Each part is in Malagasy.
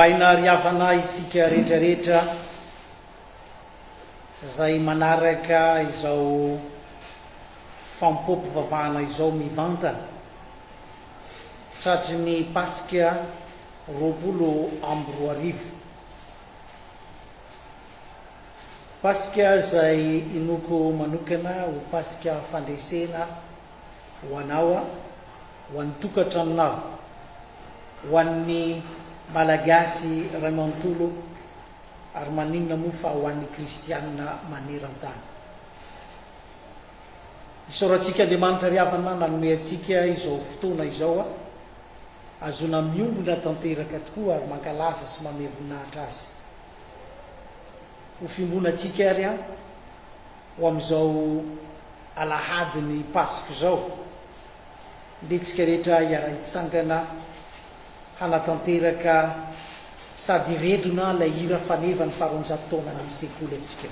baina riavana isika rehetrarehetra zay manaraka izao fampompivavahana izao mivantana tratry ny pasika 20 pasika zay inoko manokana ho pasika fandresena ho anao ho an'ny tokantraminao ho an'ny malagasy ray manontolo ary maninona moa fa ho an'ny kristianina maneran-tany isaorantsika Andriamanitra riavana nanome antsika izao fotoana izao azona miombona tanteraka tokoa ary mankalaza sy manome voninahitra azy ho fimbonantsika ary ho amin'izao alahadiny pasika zao ndetsika rehetra iara-hitsangana hanatanteraka sady redona lay hira faneva ny faharoanjato taona ny sekoly amintsika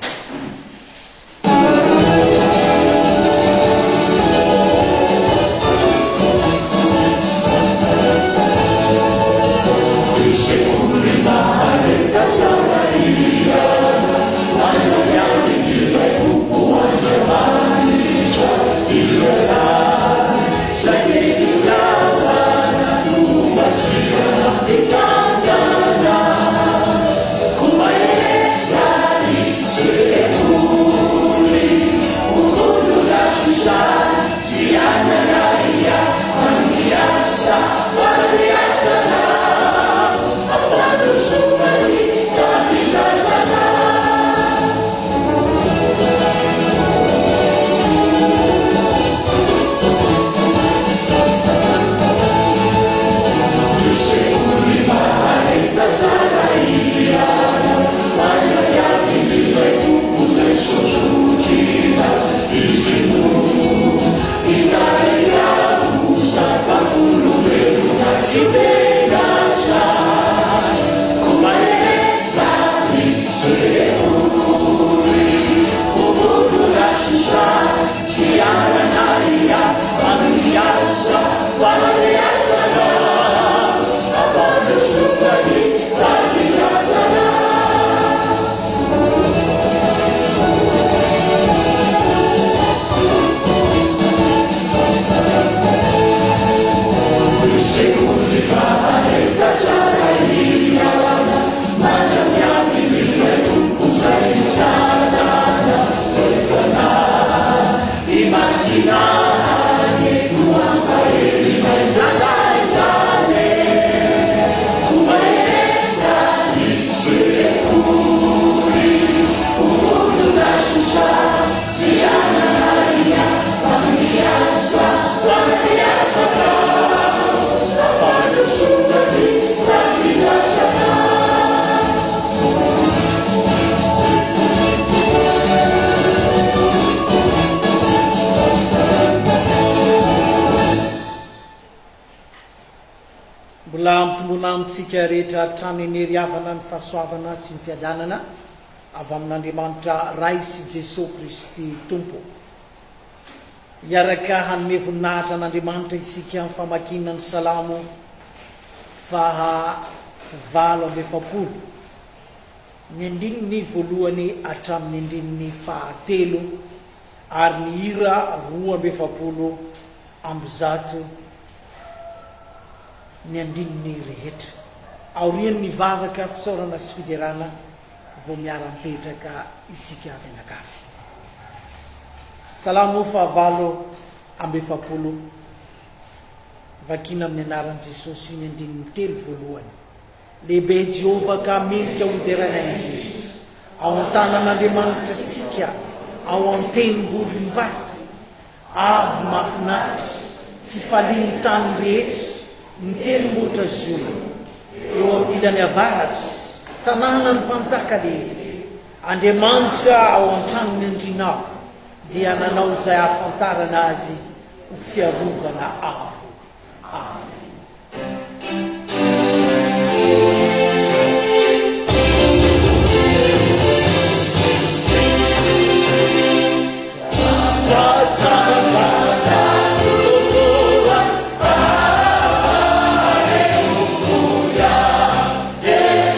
amitsika rehetra trano eneriavana ny fahasoavana sy ny fiadanana avy amin'Andriamanitra ray sy Jesosy Kristy tompo iaraka hanome voninahitra an'Andriamanitra isika amin'ny famakiana ny salamo 7 ny andininy voalohany hatramin'ny andininy 3 ary ny hira 2 ambizato ny andininy rehetra aorian'ny vavaka fisaorana sy fiderana vao miara-mipetraka isika mianakavy salamo 7 vakina amin'ny anaran'i Jesosy ny andininy 3 voalohany lehibe Jehova ka menika hoderana indrindra ao an-tanan'Andriamanitra tsika ao an-tenimborimbasy avy mahafinaritra fifalian'ny tany rehetra ny telo-motra zolo eo amin'ilany avaratra tanàna ny mpanjaka lehibe Andriamanitra ao an-tranony andrinao dia nanao izay ahafantarana azy ho fiarovana avo. Amen. Yeah.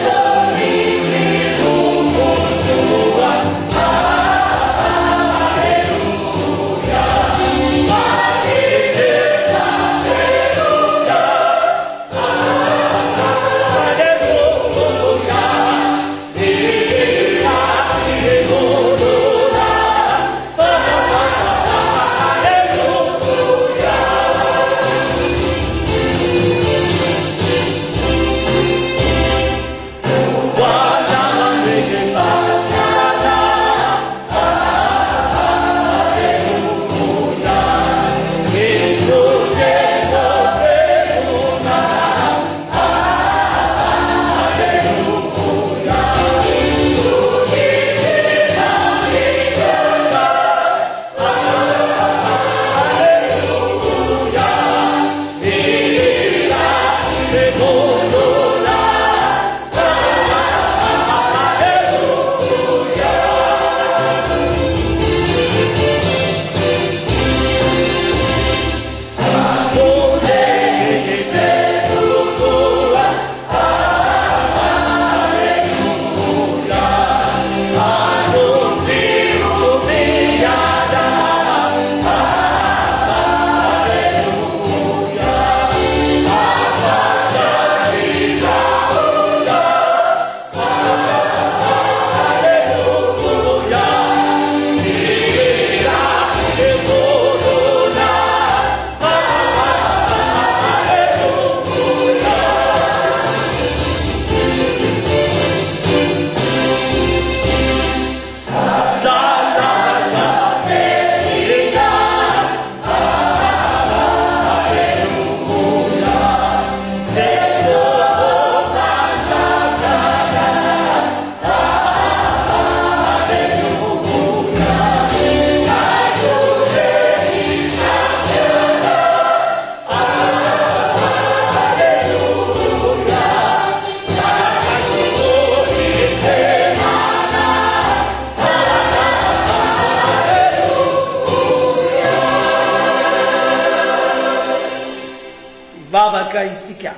afaka isika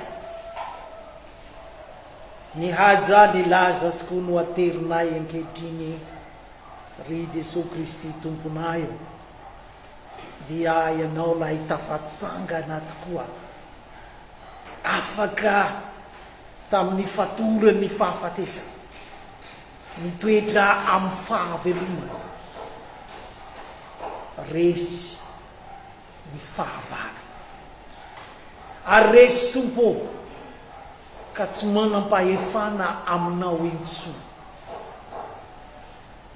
ny haja ny laza tokoa no aterinay ankehitriny ry Jesosy Kristy tomponayo dia ianao lay tafatsangana tokoa afaka tamin'ny fatorany fahafatesa nitoetra amin'ny fahavelomana resy ny fahavalo ary resy tompo ka tsy manam-pahefana aminao intso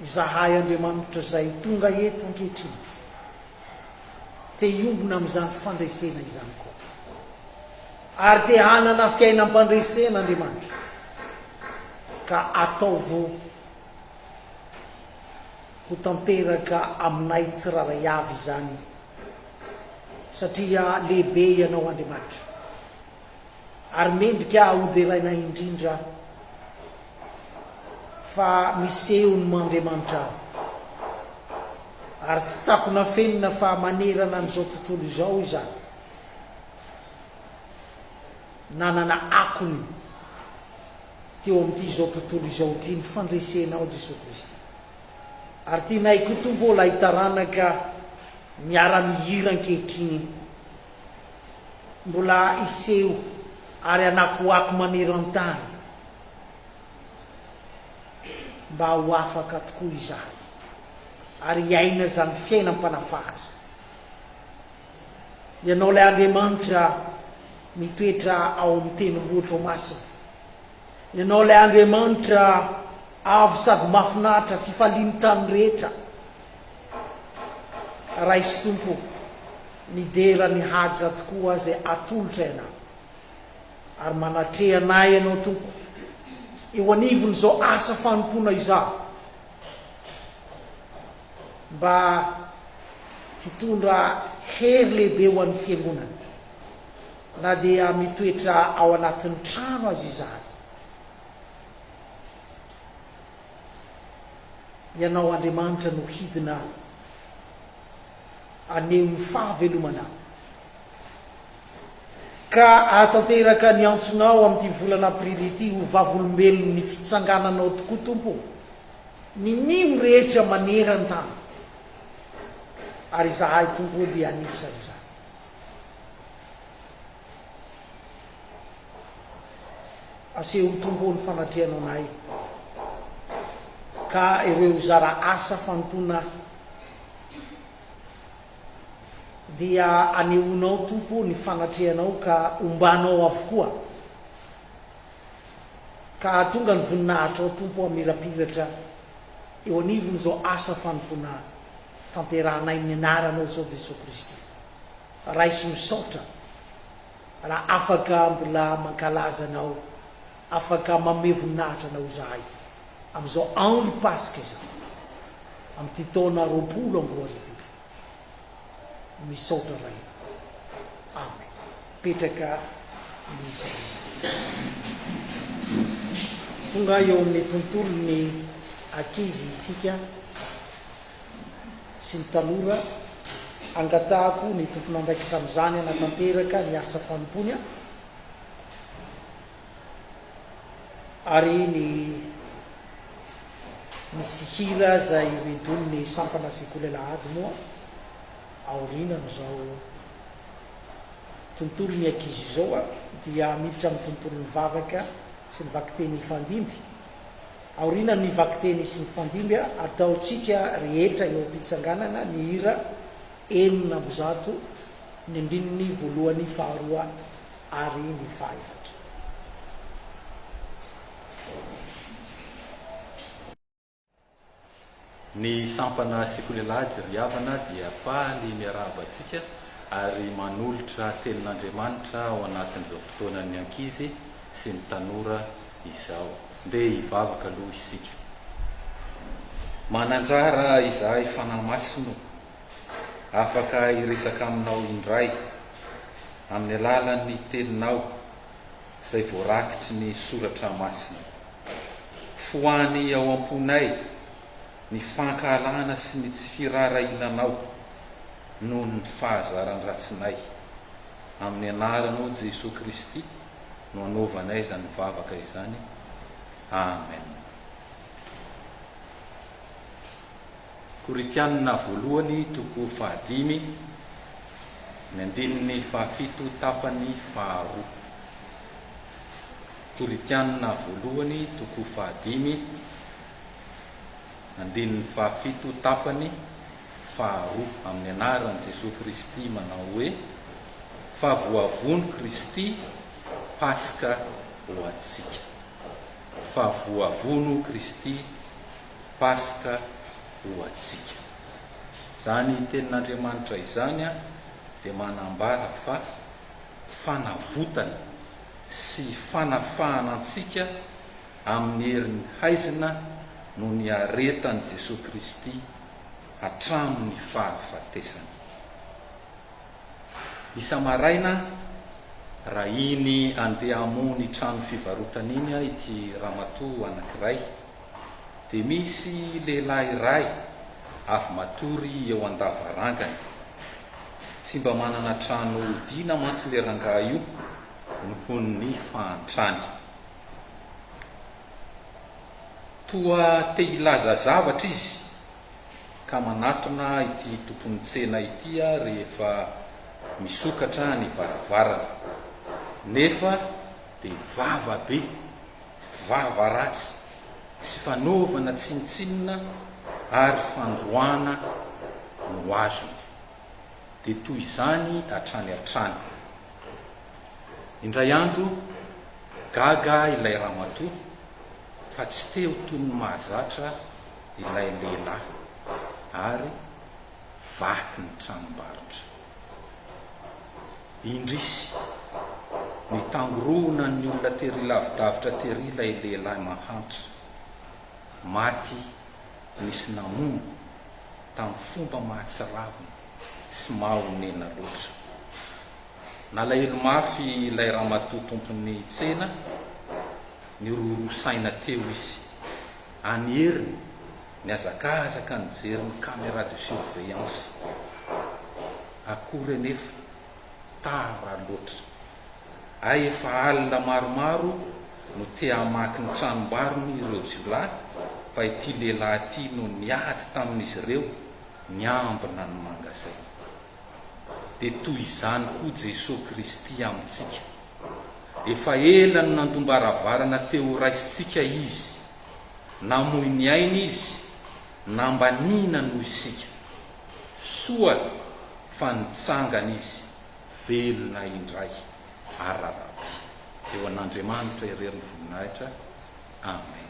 izahay Andriamanitra zay tonga eto ankehitriny te iombona amin'izany fandresena izany koa ary te hanana fiainam-pandresena Andriamanitra ka ataovo ho tanteraka aminay tsiraray avy izany satria lehibe ianao Andriamanitra ary mendrika hoderainay indrindra fa miseho ny Andriamanitra ary tsy takona fenina fa manerana n'izao tontolo izao izany nanana akony teo amin'ity zao tontolo izao ty ny fandresenao Jesosy Kristy ary tianay koa tombola hitaranaka miara-mihira ankehitriny mbola iseho ary anakoako maneran-tany mba ho afaka tokoa izahay ary iaina zany fiainam-panafary ianao lay Andriamanitra mitoetra ao amin'ny tendrombohitra masina ianao lay Andriamanitra avo sady mahafinaritra fifaliany tany rehetra ray sy tompo nidera ny haja tokoa zay atolotra ianao ary manatrehanay ianao tompo eo anivony zao asa fanompona izao mba hitondra hery lehibe ho an'ny fiangonana na dia mitoetra ao anatin'ny trano azy izany ianao Andriamanitra no hidina aneo ny fahavelomana ka atanteraka ny antsonao amin'ity volana aprily ity ho vavolombelony ny fitsangananao tokoa tompo ny nimo rehetra maneran-tany ary izahay tompo dia anisan'izany aseho tompo ny fanatrehanao anay ka ireo zara asa fanompona dia aneonao tompo ny fanatrehanao ka ombanao avokoa ka tonga ny voninahitra ao tompo amirapiratra eo anivony zao asa fanompona tanterahanay ny anaranao zao Jesosy Kristy raisy misaotra raha afaka mbola mankalaza anao afaka mame voninahitra anao zahay amin'izao andro pasika izao amin'ity taona 20 misaotra ray amen petraka ny tonga eo amin'ny tontolo ny akizy isika sy ny tanora angatahako ny tompona andraiky tamin'izany anatanteraka ny asa fanomponya ary ny misy hira zay redony ny sampana sekoly lahady moa aorina n'izao tontolo ny akizy zao dia miditra amin'ny tontolo ny vavaka sy ny vakiteny fandimby aorina ny vakiteny sy ny fandimby ataotsika rehetra eo am-pitsanganana ny hira 6 ny andrininy voalohany faharoa ary ny fahaefatra. Ny sampana sekolelady ry havana dia faly miarahabatsika ary manolotra tenin'Andriamanitra ao anatin'izao fotoana ny ankizy sy ny tanora izao ndeha hivavaka aloha isika. Mananjara izahay fanahy masino afaka hiresaka aminao indray amin'ny alalan'ny teninao izay voarakitry ny soratra masina. Foany ao am-ponay ny fankahalana sy ny tsy firarainanao noho ny fahazaran-dratsinay amin'ny anaranao Jesosy Kristy no anaovanay zany mivavaka izany. Amen. Koritianina voalohany toko 5, ny andininy 7 tapany 2. Koritianina voalohany toko 5, andininy 7 tapany 2. Amin'ny anaran'i Jesosy Kristy manao hoe: fa voavony Kristy Paska ho antsika. Fa voavono Kristy Paska ho antsika. Zany tenin'Andriamanitra izany dia manambara fa fanavotana sy fanafahana antsika amin'ny herin'ny haizina no ny aretan'i Jesosy Kristy hatramin'ny fahafatesany. Isa maraina raha iny andeha hamony trano fivarotana iny ity ramatoa anankiray, dia misy lehilahy iray avy matory eo an-davarangany. Tsy mba manana trano dina mantsy le rangahy io nohon'ny fahantrany. Toa te hilaza zavatra izy ka manatona ity tompon'ny tsena ity rehefa misokatra ny varavarana, nefa dia vava be, vava ratsy sy fanaovana tsinitsinina ary fandroana no azony, dia toy izany hatrany hatrany. Indray andro gaga ilay ramatoa, fa tsy teo toy ny mahazatra ilay lehilahy ary vaky ny tranombarotra. Indrisy nitangorona ny olona tery lavidavitra tery ilay lehilahy mahantra, maty nisy namono tamin'ny fomba mahatsiravina sy mahonena loatra. Nalahelo mafy ilay ramatoa tompon'ny tsena, nirorosaina teo izy, anyheriny niazakazaka nijery ny caméra de surveillance. Akory anefa tara loatra. Ay efa alina maromaro no te hamaky ny tranombarony ireo jiolahy, fa ity lehilahy ity no niady tamin'izy ireo niambina ny mangazay. Dia toy izany koa Jesosy Kristy amintsika. Efa ela no nandombaravarana teo raisitsika izy, namoy ny aina izy, nambanina noho isika. Soa fa nitsangana izy, velona indray araraby. Eo an'Andriamanitra ireny voninahitra. Amen.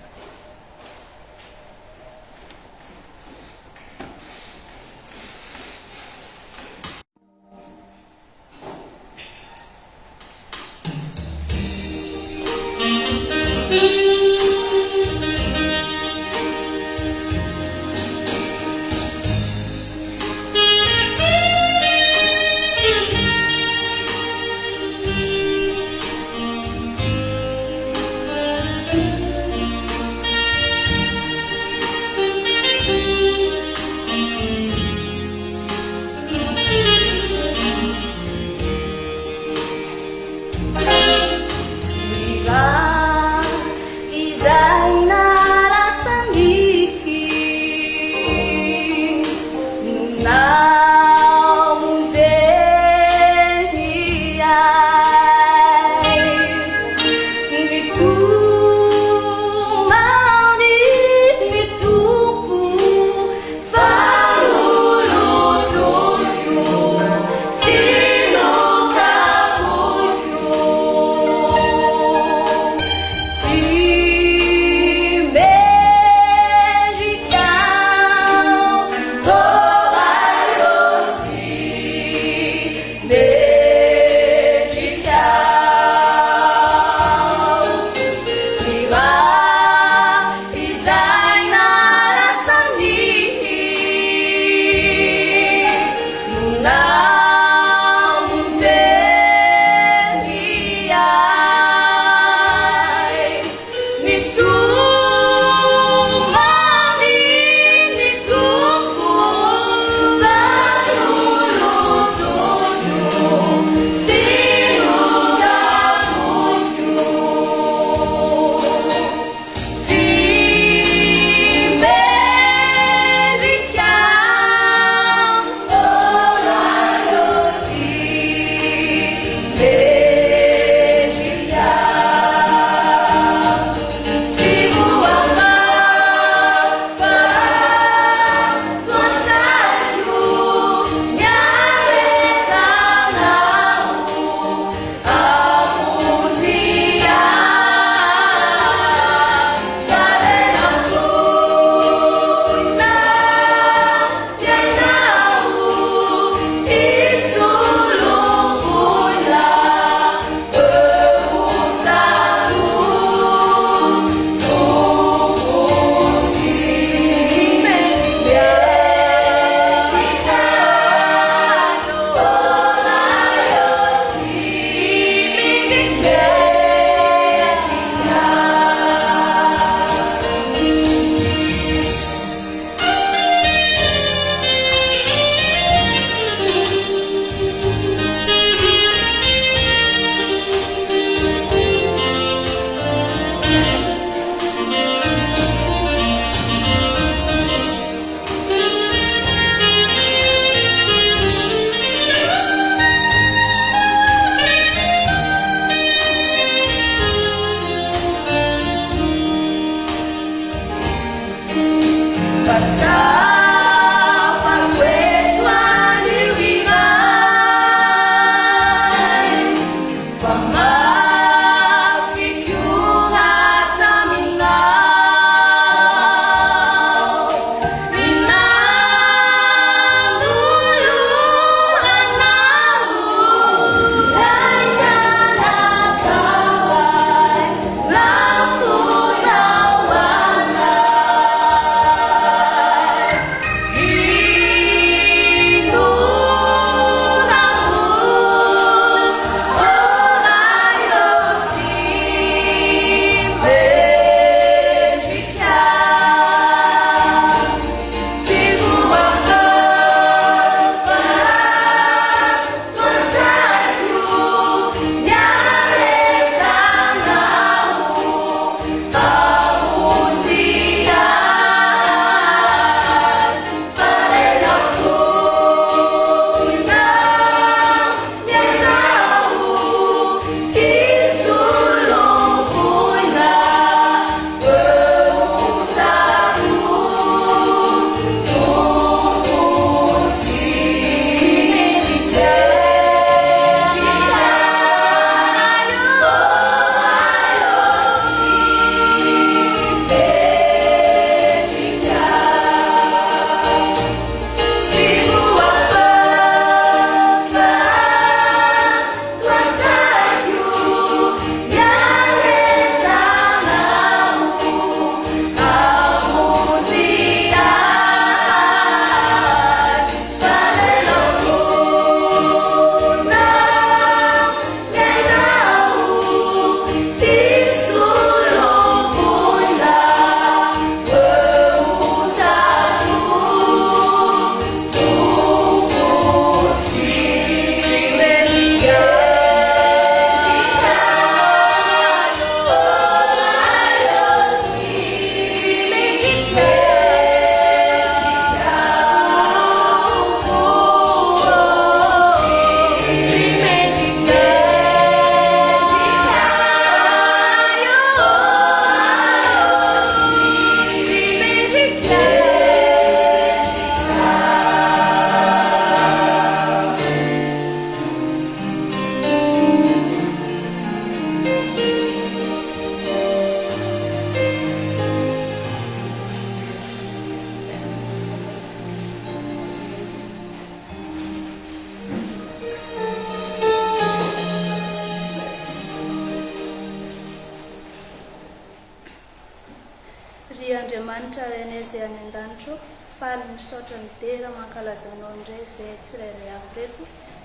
Andriamanitra renay izay any an-danitro, faly misaotra ny dera mankalazanao indray izay tsirairay avy reto,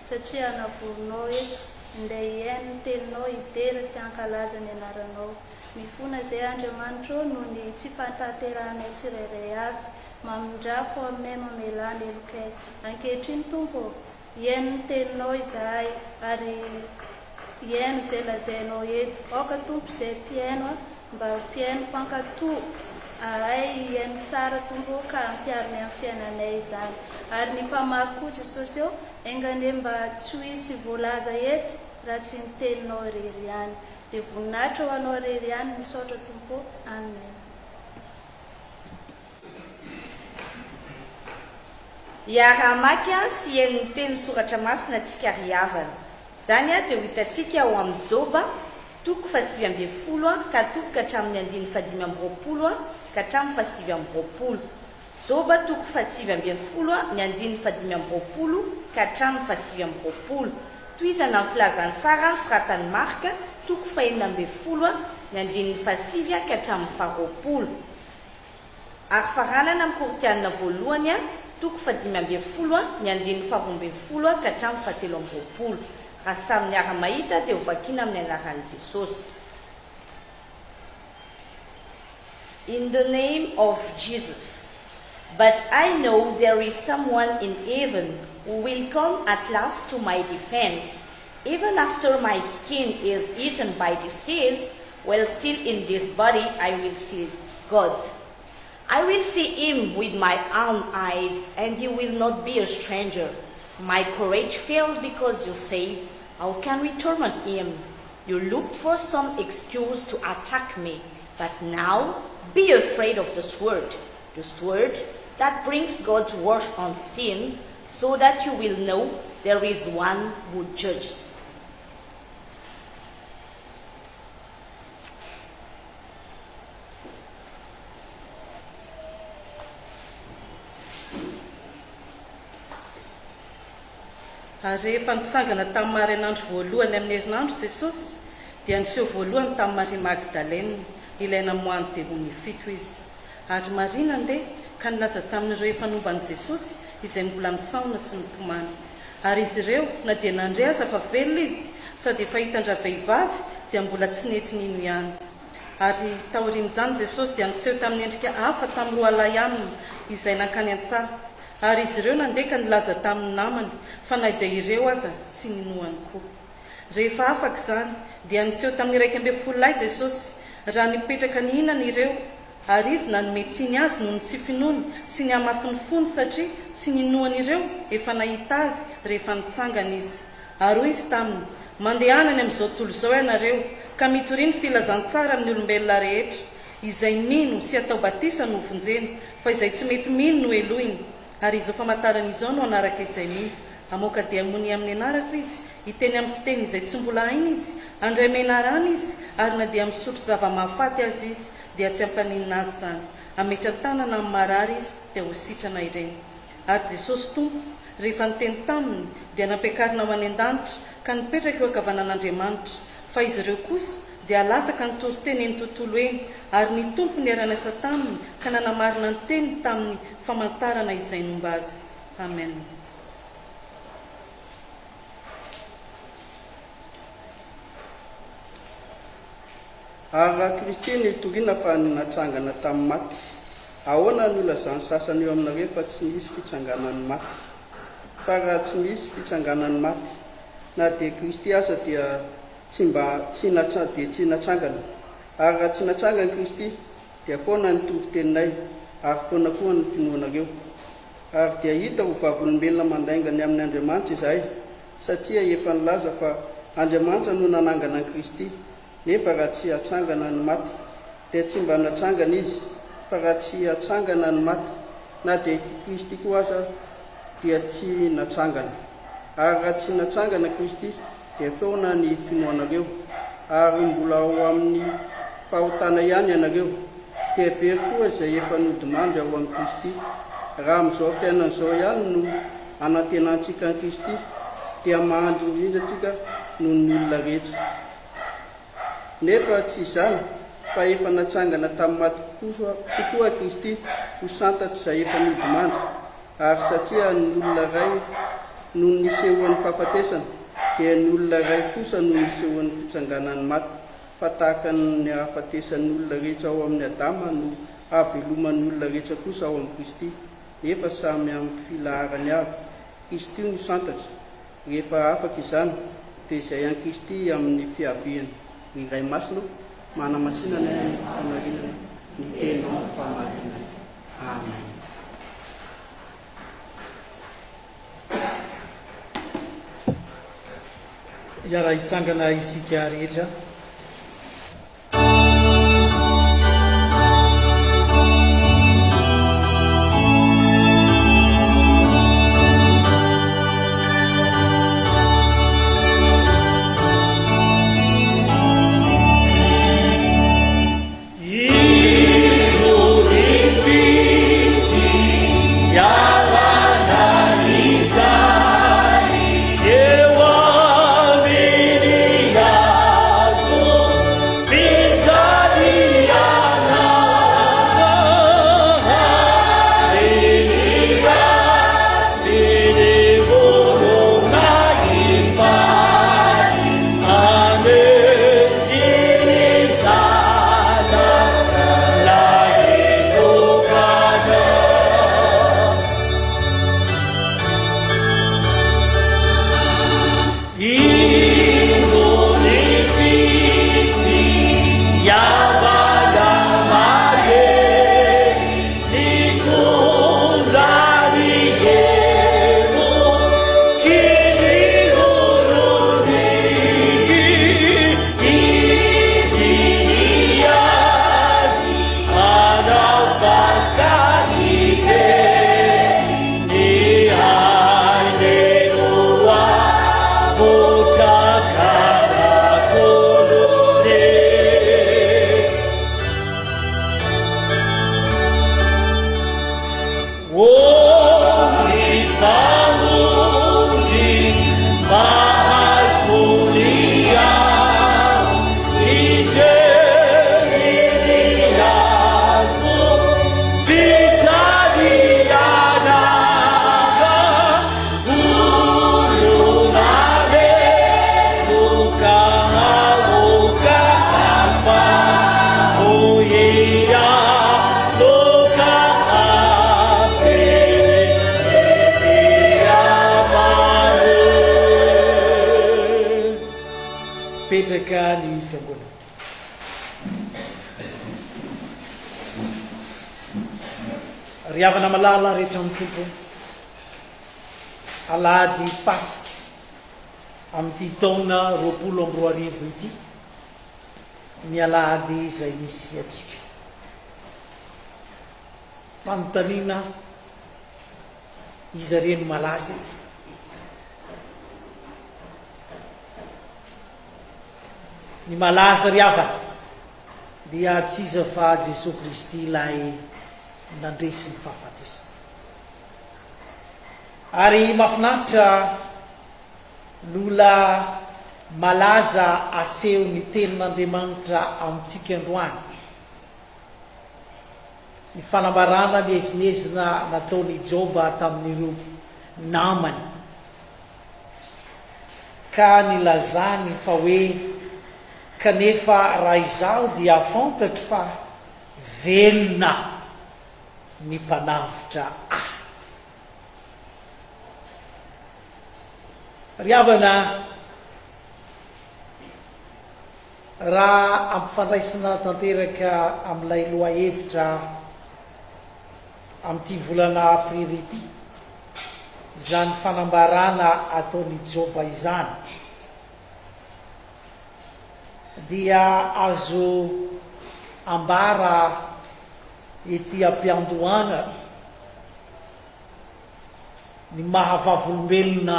satria navoronao hoe nday iaino ny teninao hidera sy hankalaza ny anaranao. Mifona izay Andriamanitra noho ny tsy fantaterahanay tsirairay avy, mamindrafo aminay mamelany elokay. Ankehitriny Tompo, iaino ny teninao izahay ary iaino izay lazainao eto. Aoka Tompo izay mpiaino mba mpiaino mpankatoa, ahay iaino tsara Tompo ka ampiariny amin'ny fiainanay izany. Ary ny mpamaky koa Jesosy eo, engane mba tsy ho hisy voalaza eto raha tsy ny teninao irery ihany. Dia voninahitra ho anao irery ihany misaotra Tompo. Amen. Iara-mamaky sy henon'ny teny soratra masina antsika ry havana. Zany dia ho hitantsika ao amin'ny Joba toko 7:20 ka toko ka hatramin'ny 5:20 ka hatramin'ny 7:20. Joba toko 7:20 ny 5:20 ka hatramin'ny 7:20. Toizana amin'ny filazantsara ny soratan'ny Marka toko 4:40 ny 5 ka hatramin'ny 20. Ary faranana amin'ny Korinthianina voalohany toko 5:20 ny 12 ka hatramin'ny 13. Raha samy miara-mahita dia ho vakiana amin'ny anaran'i Jesosy. In the name of Jesus. But I know there is someone in heaven who will come at last to my defense. Even after my skin is eaten by disease, while still in this body I will see God. I will see him with my own eyes, and he will not be a stranger. My courage failed because you said, how can we torment him? You looked for some excuse to attack me, but now be afraid of the sword. This word that brings God's wrath on sin, so that you will know there is one who judges. Rehefa nitsangana tamin'ny marainandro voalohany amin'ny herinandro Jesosy dia niseho voalohany tamin'ny Maria Magdalena, ilay namoahany demonina fito izy. Ary Maria nandeha ka nilaza tamin'ireo efa nomban'i Jesosy izay mbola nisaona sy nitomany. Ary izy ireo na dia nandre aza fa velona izy, sady efa hitandra vehivavy dia mbola tsy nety nino ihany. Ary taorian'izany Jesosy dia niseho tamin'ny endrika hafa tamin'ny roalahy aminy izay nankany an-tsaha. Ary izy ireo nandeha ka nilaza tamin'ny namany, fa na dia ireo aza tsy ninoany koa. Rehefa afaka izany dia niseho tamin'ny 12 Jesosy raha nipetraka nihinana ireo, ary izy nanome tsiny azy noho ny tsy finoany sy ny hamafy ny fony satria tsy ninoany ireo efa nahita azy rehefa nitsangana izy. Ary hoy izy taminy, mandehanany amin'izao tontolo izao ianareo ka mitoriany filazantsara amin'ny olombelona rehetra, izay mino sy atao batisa no vonjena, fa izay tsy mety mino no elohiny. Ary izao famantarana izao no anaraka izay mino, amoaka dia mony amin'ny anarako izy, hiteny amin'ny fiteny izay tsy mbola hainy izy, andray menarana izy, ary na dia misotro zava-mahafaty azy izy dia tsy ampaninina azy izany. Ametra tanana amin'ny marary izy dia ho sitrana ireny. Ary Jesosy Tompo rehefa niteny taminy dia nampiakarina ho any an-danitra ka nipetraka eo ankavanan'Andriamanitra, fa izy ireo kosa dia lasaka nitory-teny eny tontolo eny, ary ny Tompo niara-nasa taminy ka nanamarina ny teny tamin'ny famantarana izay nomba azy. Amen. Raha Kristy nitoriana fa natsangana tamin'ny maty, ahoana ny olazany sasany eo aminareo fa tsy misy fitsanganan'ny maty? Fa raha tsy misy fitsanganan'ny maty, na dia Kristy aza dia tsy natsangana. Ary raha tsy natsangana Kristy dia foana ny tory-teninay, ary foana koa ny finoanareo. Ary dia hita ho vavolombelona mandaingany amin'ny Andriamanitra izahay, satria efa nilaza fa Andriamanitra no nanangana ny Kristy. Nefa raha tsy hatsangana ny maty dia tsy mba natsangana izy, fa raha tsy hatsangana ny maty, na dia Kristy koa aza dia tsy natsangana. Ary raha tsy natsangana Kristy dia foana ny finoanareo, ary mbola ao amin'ny fahotana ihany ianareo. Dia very koa izay efa nodimandry ao amin'ny Kristy. Raha amin'izao fiainan'izao ihany no anantenantsika ny Kristy dia mahandro indrindra antsika noho ny olona rehetra. Nefa tsy izany, fa efa natsangana tamin'ny maty kokoa Kristy ho santatry izay efa nodimandry. Ary satria ny olona ray no nisehoan'ny fahafatesana, dia ny olona ray kosa no nisehoan'ny fitsanganan'ny maty, fa tahaka ny hahafatesan'ny olona rehetra ao amin'ny Adama no hahaveloman'ny olona rehetra kosa ao amin'ny Kristy. Efa samy amin'ny filaharany avy, Kristy no santatry. Rehefa afaka izany dia izay ihany Kristy amin'ny fiaviany. Ny Ray Masina manamasinana ny fanarinana ny tena famarinana. Amen. Raha hitsangana isika rehetra. Eu amei mipetraka ny fiangonana. Ry havana malala rehetra amin'ny tompo, alahady pasika amin'ity taona 2024 ity, ny alahady izay misy atsika. Fanontaniana izy reny malaza ny malaza ry havana dia tsy iza fa Jesosy Kristy ilay nandresy ny fahafatesana. Ary mahafinaritra lola malaza aseho ny tenin'Andriamanitra amintsika androany, ny fanambarana ny ezinezina nataony Joba tamin'ireo namany, ka nilazany fa hoe kanefa raha izao dia fantatro fa velona ny mpanavitra ahy. Ry havana, raha ampifandraisina tanteraka amin'ilay loha hevitra amin'ity volana aprily ity, izany fanambarana ataony Joba izany, dia azo ambara ety ampiandohana ny mahavavolombelona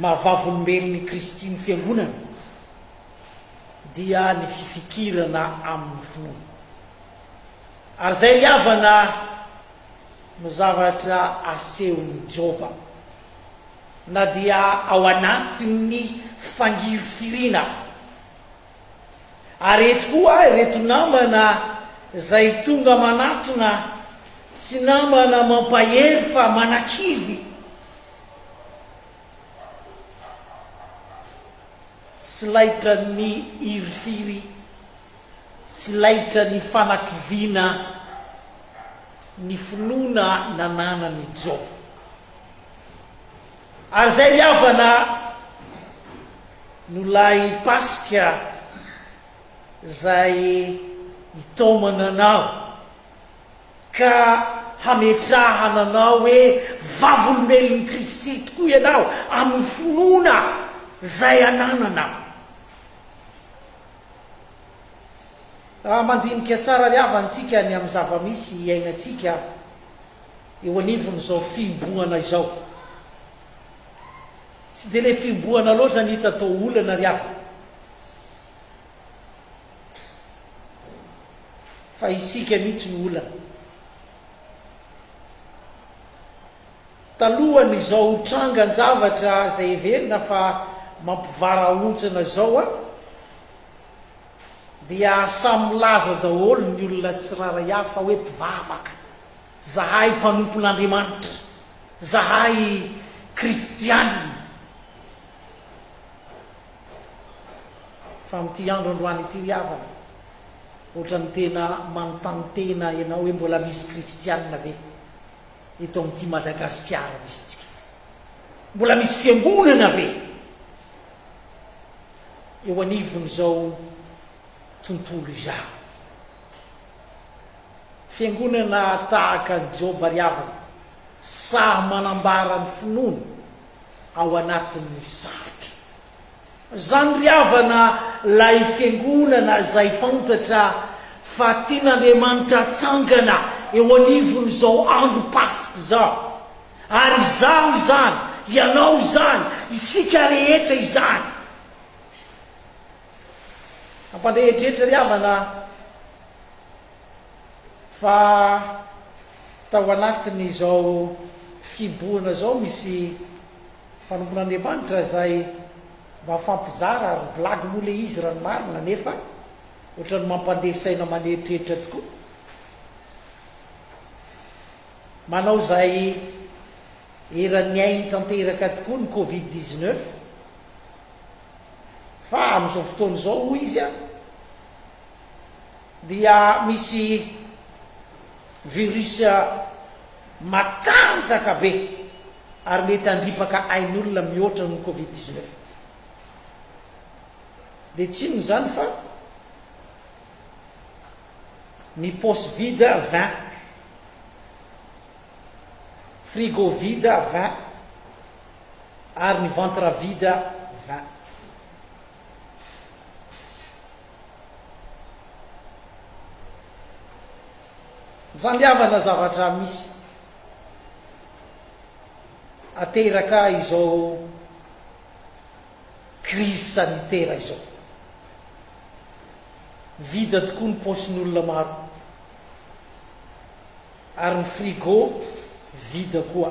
mahavavolombelon'ny Kristy ny fiangonana dia ny fifikirana amin'ny finoana. Ary zay ry havana no zavatra asehon'ny Joba, na dia ao anatin'ny fangirifirina. Ary eto koa ireto namana zay tonga manatona, tsy namana mampahery fa manakivy, tsy laitra ny irifiry, tsy laitra ny fanakiviana ny finoana nananany Joba. Ary zay ry havana no lay pasika zay hitomana anao ka hametrahana anao hoe vavolombelon'ny Kristy tokoa ianao amin'ny finoana zay ananana. Raha mandinika tsara ry havantsika ny amin'ny zava-misy iainantsika eo anivon'izao fiomboana izao, tsy dia le fiomboana loatra ny hita tao olana ry havana, fa isika mihitsy ny olana. Talohany izao trangan-javatra zay heverina fa mampivaraontsana zao dia samy milaza daholo ny olona tsiraray hafa hoe mpivavaka, zahay mpanompon'Andriamanitra, zahay kristianina. Fa amin'ity andro androany ity ry havana, ohatrany tena manontany tena ianao hoe mbola misy kristianina ve eto amin'ity Madagasikara misy antsika ity? Mbola misy fiangonana ve eo anivon'izao tontolo izao? Fiangonana tahaka ny Joba ry havana, sahy manambara ny finoana ao anatin'ny sarotra. Zany ry havana lay fiangonana zay fantatra fa tian'Andriamanitra tsangana eo anivon'izao andro pasika zao. Ary izaho izany, ianao izany, isika rehetra izany. Ampandehetrehitra ry havana fa tao anatin'izao fiboana zao misy fanompon'Andriamanitra zay mba fampizara ary blagy moa le izy raha ny marina, nefa ohatrany mampandeha saina maneritreritra tokoa. Manao zay eran'ny ainy tanteraka tokoa ny Covid-19, fa amin'izao fotoana izao hoy izy dia misy virus matanjaka be ary mety andripaka ain'olona mihoatra ny Covid-19. de tsinony zany fa ny pose vide 20 frigo vide 20 ary ny ventre vide 20 zandriavana zavatra misy ateraka izao crise sanitaire izao vide tokoa ny posin'olona maro ary ny frigo vide koa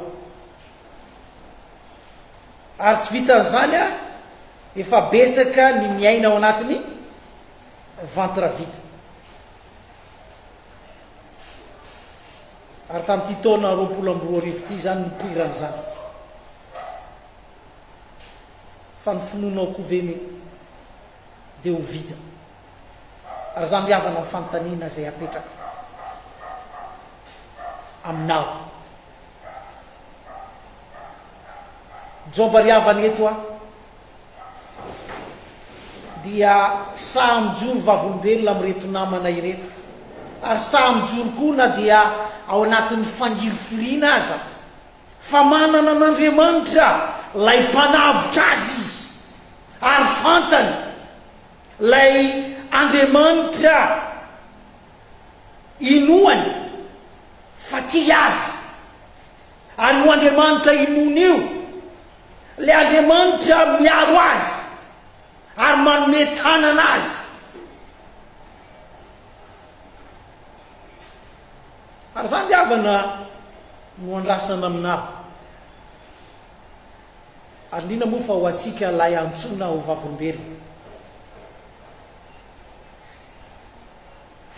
ary tsy vitan'izany a efa betsaka ny miaina ao anatiny ventre vide ary tamin'ity taona 2024 ity zany nipoiran'izany fa ny finoanao koa veny de ho vida ary zany riavana ny fanontaniana zay apetraka aminao joba riavana eto a dia sa mijoro vavolombelona amireto namana ireto ary sa mijoro koa na dia ao anatin'ny fangirifiriana aza fa manana an'Andriamanitra lay mpanavitra azy izy ary fantany lay Andriamanitra inoany fa ty azy ary ho Andriamanitra inony io le Andriamanitra miaro azy ary manome tanana azy ary zany liavana no andrasana aminaho ary indrindra moa fa ho atsika lay antsona ho vavolombelona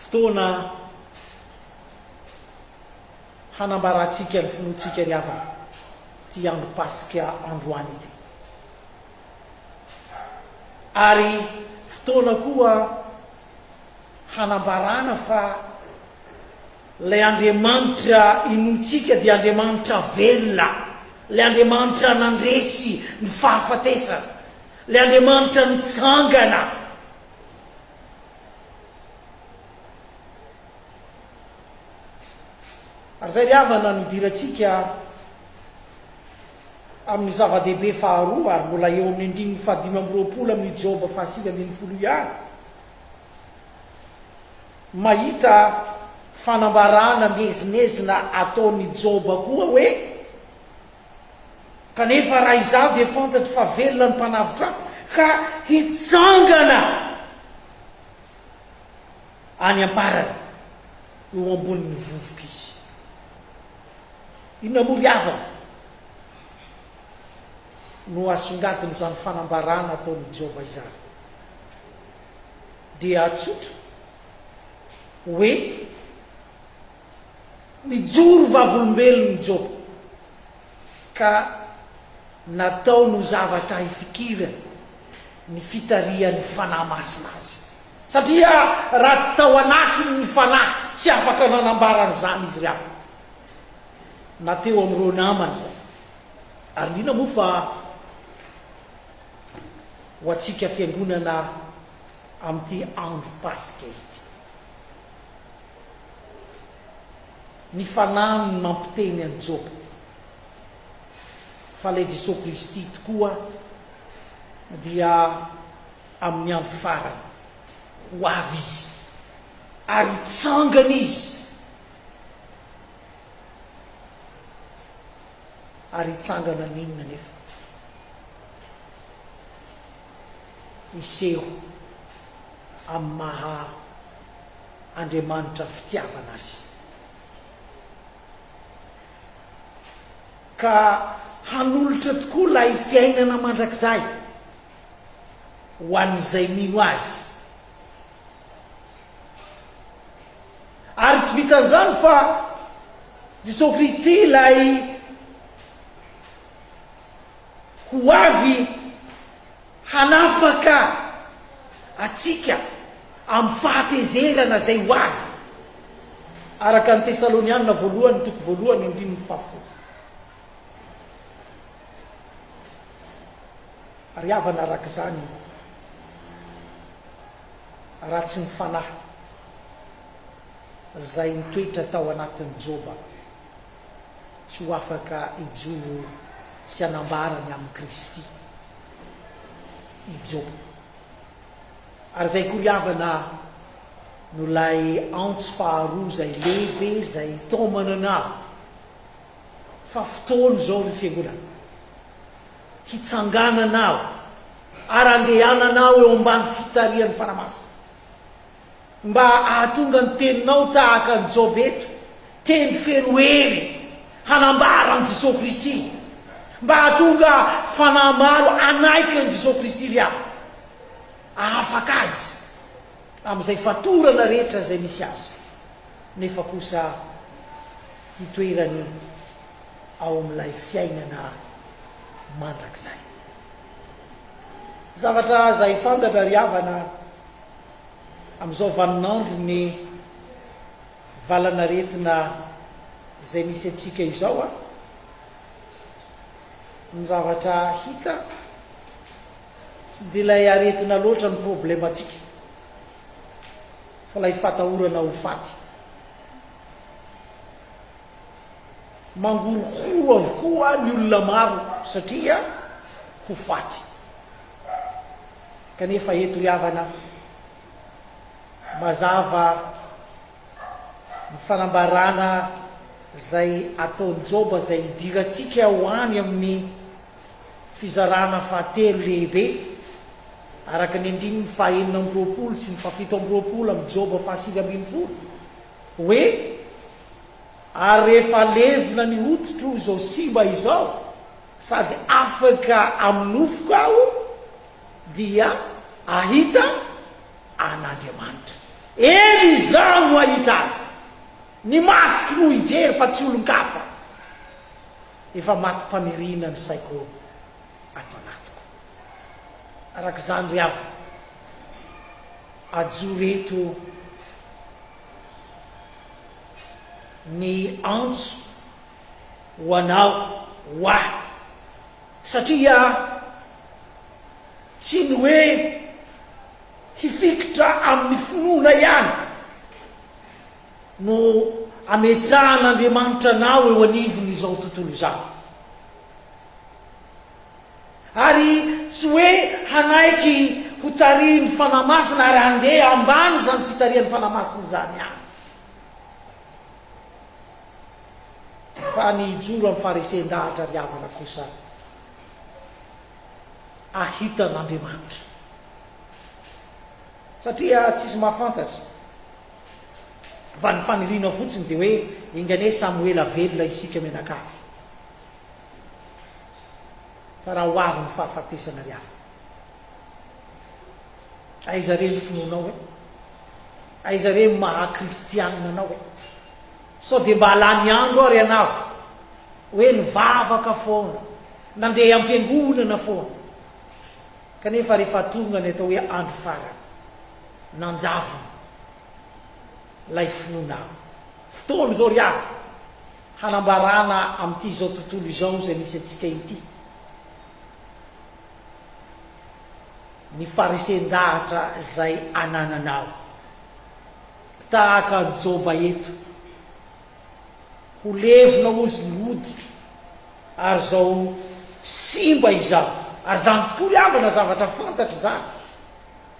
fotoana hanambaratsika ny finoatsika riavana ty andro pasika androany ity ary fotoana koa hanambarana fa lay Andriamanitra inotsika dia Andriamanitra velona, lay Andriamanitra nandresy ny fahafatesana, lay Andriamanitra nitsangana. Ary zay riavana nodiratsika amin'ny zava-dehibe faharoa ary mbola eo amin'ny andininy 520 amin'ny Joba 510 ihany mahita fanambarana mezinezina ataony Joba koa hoe kanefa raha izaho dia fantatro fa velona ny mpanavitra ka hitsangana any amparana eo ambonin'ny vovoka izy. Inona moa riavana no asongatiny izany fanambarana ataony Joba izany dia atsotra hoe mijoro vavolombelony Joba ka natao no zavatra ifikirana ny fitarian'ny fanahy masina azy satria raha tsy tao anatiny ny fanahy tsy afaka nanambarana zany izy riavana na teo amin'ireo namany zany. Ary indrindra moa fa ho atsika fiangonana amin'ity andro pasika ity ny fanahy ny mampiteny any Joba fa lay Jesosy Kristy tokoa dia amin'ny andro farany ho avy izy ary hitsangana izy ary hitsangana n'inona nefa iseho amin'ny maha Andriamanitra fitiavana azy ka hanolotra tokoa lay fiainana mandrakizay ho an'izay mino azy ary tsy vitan'izany fa Jesosy Kristy lay ho avy hanafaka atsika amin'ny fahatezerana zay ho avy araka ny Tesalonianina voalohany toko voalohany 1:10. Ary avana araka izany raha tsy ny fanahy zay nitoetra tao anatin'ny Joba tsy ho afaka ijoro sy anambarany amin'ny Kristy i Joba. Ary zay koriavana no lay antso faharoa zay lehibe zay tomana anao fa fotoany zao ny fiangonana hitsangananao ary andehananao eo ambany fitarian'ny fanamasina mba ahatonga ny teninao tahaka ny Joba eto, teny feroery hanambara an' Jesosy Kristy, mba ahatonga fanamaro anaiky an' Jesosy Kristy ry aho ahafaka azy amin'izay fatorana rehetra zay misy azy, nefa kosa hitoerany ao amin'ilay fiainana mandrakizay. Zavatra zay fantatra ry havana amin'izao vaninandro ny valanaretina zay misy atsika izao a, ny zavatra hita tsy de lay aretina loatra ny problema atsika fa lay fatahorana ho faty. Mangorohoro avokoa ny olona maro satria ho faty. Kanefa eto ry havana mazava ny fanambarana zay ataon'ny Joba zay idiratsika ho any amin'ny fizarana fahatelo lehibe araka ny andininy fahaenina amby roapolo sy ny fafito amby roapolo amin'ny Joba fahasivy ambin'ny folo hoe ary rehefa levina ny hototro zao simba izao sady afaka amin'nofoko aho dia ahita an'Andriamanitra. Eny izaho no ahita azy, ny masiko no hijery fa tsy olon-kafa. Efa matim-pamirina ny saiko ato anatiko. Arak'izany ry havana, ajoreto ny antso ho anao ho ahy, satria tsy ny hoe hifikitra amin'ny finoana ihany no ametrahan'Andriamanitra anao eo anivony izao tontolo izao, ary tsy hoe hanaiky ho tarihin'ny fanamasina ary handeha ambany zany fitarihan'ny fanamasina zany ihany, fa ny ijoro amin'ny farisendahatra ry havana kosa ahitan'Andriamanitra, satria tsisy mahafantatra va ny fanirina fotsiny de hoe ingane Samuela velona isika menakafy, fa raha ho avy ny fahafatesana ry havana. Aiza re ny finoanao hoe, aiza re ny maha-kristianina anao hoe, sao de mba alany andro ary anao hoe nivavaka foana, nandeha am-piangonana foana, kanefa rehefa tonga ny atao hoe andro farany nanjavona lay finoanao. Fotoana zao ry havana hanambarana amin'ity zao tontolo izao zay misy atsika ity, ny farisendahatra zay anananao tahaka ny Joba eto, ho levina ozy ny hoditro ary zao simba izao, ary zany tokoa ry havana zavatra fantatra zany,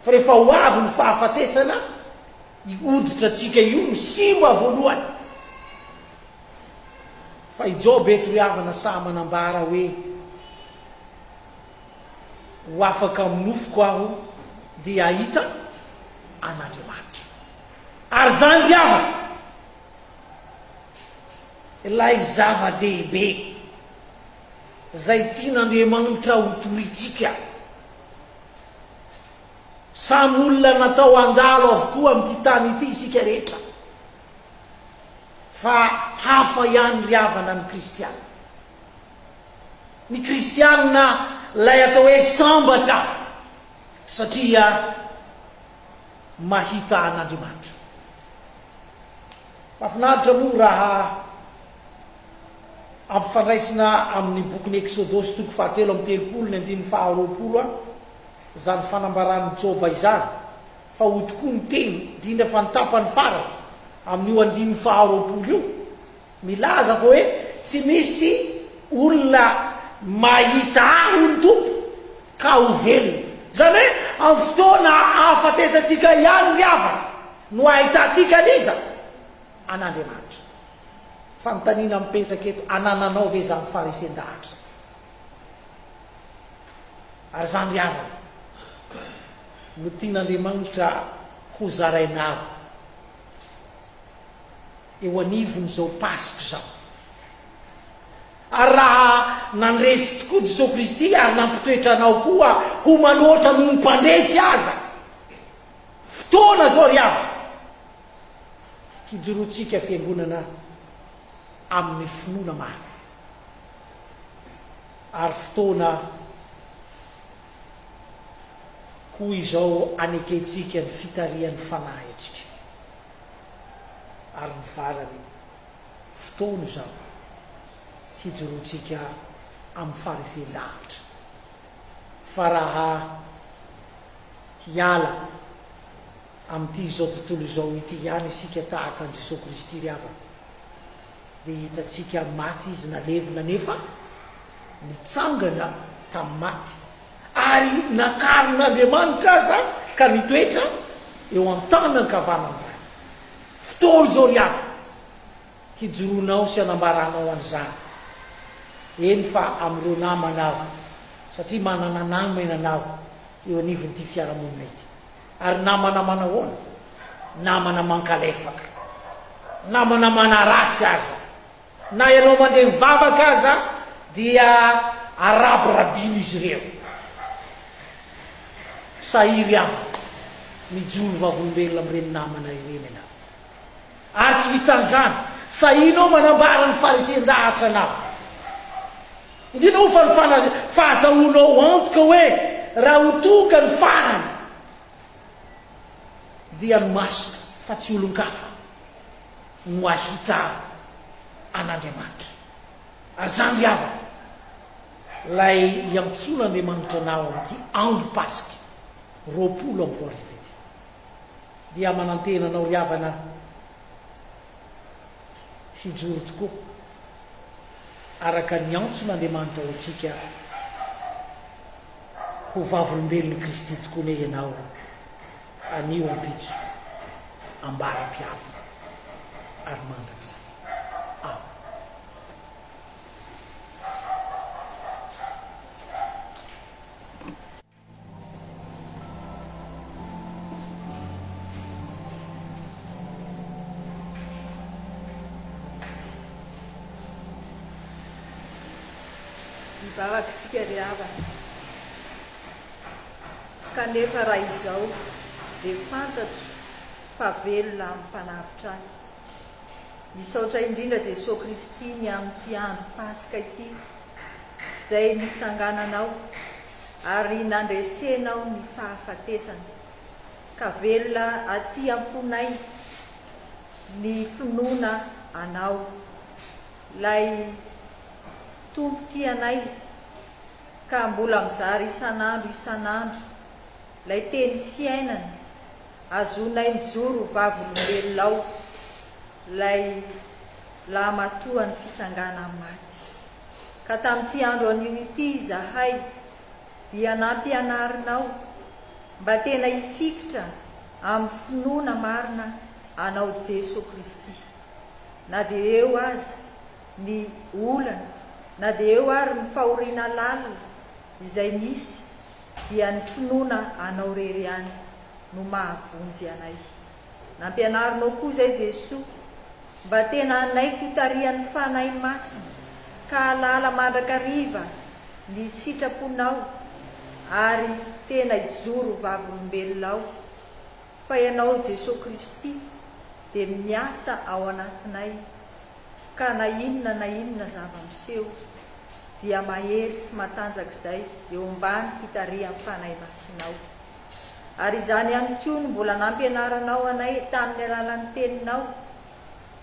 fa rehefa ho avy ny fahafatesana hoditra atsika io no simba voalohany. Fa i Joba eto ry havana sa manambara hoe ho afaka amin'nofoko aho dia ahita an'Andriamanitra, ary zany ry havana ilay zava-dehibe zay tian'Andriamanitra ho toritsika. Samy olona natao andalo avokoa amin'ity tany ity isika rehetra, fa hafa ihany ry havana ny kristiana. Ny kristianina lay atao hoe sambatra satria mahita an'Andriamanitra. Mahafinaritra moa raha ampifandraisina amin'ny bokin'ny Exodosy toko fahatelo amby telopolo ny andininy faharoapolo a, zany fanambaran'ny Joba izany, fa ho tokoa ny teny indrindra fa nitapany farana amin'io andiny faharoapolo io milaza fa hoe tsy misy olona mahita aho ny tompo ka ho velona zany hoe amin'ny fotoana ahafatesantsika ihany ry havana no ahitantsika aniza an'Andriamanitra fanontaniana mipetraka eto anananao ve zany farisendahatra ary zany ry havana no tian'Andriamanitra ho zarainao eo anivony zao pasika zao ary raha nandresy tokoa Jesosy Kristy ary nampitoetra anao koa ho manoatra no mpandresy aza fotoana zao ry havana hijoroantsika fiangonana amin'ny finoana maro ary fotoana koa izao aneketsika ny fitarian'ny fanahy atsika ary ny farany fotoana zao hijoroantsika amin'ny farisendahatra fa raha hiala amin'ity zao tontolo izao ity ihany isika tahaka an' Jesosy Kristy ry havana dia hitatsika maty izy nalevina nefa nitsangana tamin'ny maty ary nakaron'Andriamanitra aza ka nitoetra eo an-tany ankavanany ray fotoana zao ry havana hijoroanao sy anambaranao an'izany eny fa amin'ireo namanao satria manana nama iananao eo anivon'ity fiarahamonina ity ary namana manahoana namana mankalefaka namana manaratsy aza na ianao mandeha mivavaka aza dia araborabiana izy ireo sahiry avy mijoro vavolombelona amin'ireny namana ireny anao ary tsy vitan'izany sahinao manambara ny farisendahatra anao indrindra ho fa ny fahazahoanao antoka hoe raha ho tonga ny farany dia ny masoka fa tsy olon-kafa no ahita an'Andriamanitra ary zany ry havana lay hiantson'Andriamanitra anao amin'ity andro pasika 20 arivo ity dia manantena anao ry havana hijoro tokoa araka ny antson'Andriamanitra ho antsika ho vavolombelon'i Kristy tokoa ne ianao anio ampitso ambara-piavina ary mandrak'izay mivavaka isika ry havana kanefa raha izao dia fantatro fa velona amin'ny mpanavitra any misaotra indrindra Jesosy Kristy ny amin'ity andro pasika ity izay nitsangananao ary nandresenao ny fahafatesana ka velona aty amponay ny finoana anao lay tompo ty anay ka mbola mizary isan'andro lay teny fiainana azonay mijoro vavolombelonao lay lamatoa ny fitsangana maty ka tamin'ity andro anio ity zahay dia nampianarinao mba tena hifikitra amin'ny finoana marina anao Jesosy Kristy na dia eo azy ny olana na dia eo ary ny fahoriana lalina izay misy dia ny finoana anao rery any no mahavonjy anay nampianarinao koa zay Jesosy mba tena anay kotarian'ny fanahy masina ka alala mandrakariva ny sitraponao ary tena hijoro vavolombelonao fa ianao Jesosy Kristy dia miasa ao anatinay ka na inona zava-miseho dia mahery sy matanjaka izay eo ambany fitarian'ny fanahy masinao ary izany ihany koa no mbola nampianaranao anay tamin'ny alalan'ny teninao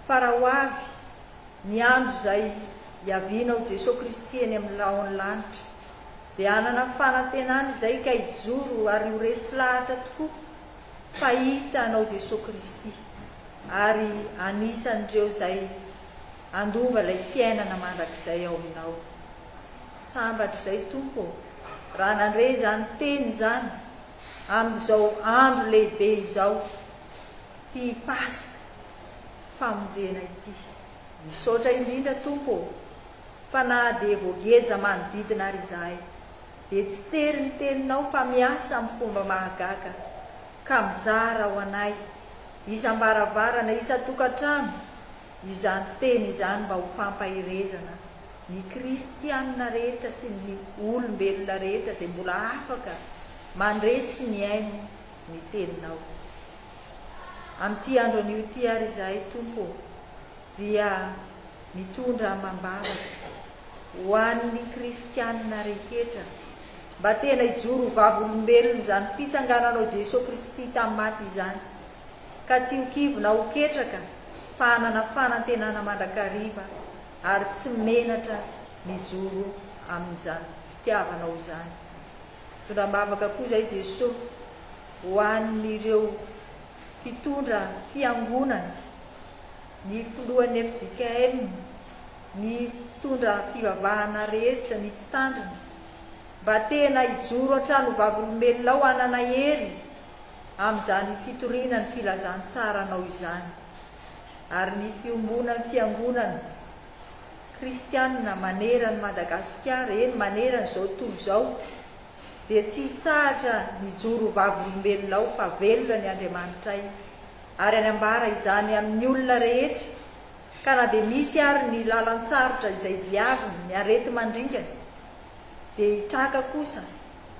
fa raha ho avy ny andro izay hiavianao Jesosy Kristy eny amin'ny lahony lanitra dia hanana fanantenana izay ka hijoro ary ho resy lahatra tokoa fahita anao jesosy kristy ary anisan'ireo zay andova ilay fiainana mandrakizay ao aminao. Sambatra izay tompo raha nandre zany teny zany amin'izao andro lehibe izao ty pasika famonjena ity. Misaotra indrindra tompo fa na de voageja manodidina ary izahay de tsy tery ny teninao fa miasa amin'ny fomba mahagaga ka mizara ho anay isam-baravarana isa-tokantrano izany teny izany mba ho fampahirezana ny kristianina rehetra sy ny olombelona rehetra izay mbola afaka mandresy ny aino ny teninao. Amin'ity andro an'io ty ary izahay tompo dia mitondra mambavaka ho an'ny kristianina rehetra mba tena hijoro vavolombelona zany fitsangananao Jesosy Kristy tamin'ny maty izany, ka tsy hokivona ho ketraka fa hanana fanantenana mandrakariva ary tsy menatra ny joro amin'izany fitiavanao izany. Tondram-bavaka koa izay Jesosy ho an'ireo mpitondra fiangonana, ny filohan'ny FJKM, ny mpitondra fivavahana rehetra, ny mpitandrina, mba tena hijoro hatrano vavolombelona ao hanana hery amin'izany fitoriana ny filazantsaranao izany. Ary ny fiombonany fiangonana kristianina manerany Madagasikara, eny manerany zao tontolo zao, dia tsy hitsahatra nijoro vavolombelona ao fa velona ny Andriamanitray ary any ambara izany amin'ny olona rehetra, ka na dia misy ary ny lalan-tsarotra izay viaviny ny arety mandringana dia hitraka kosa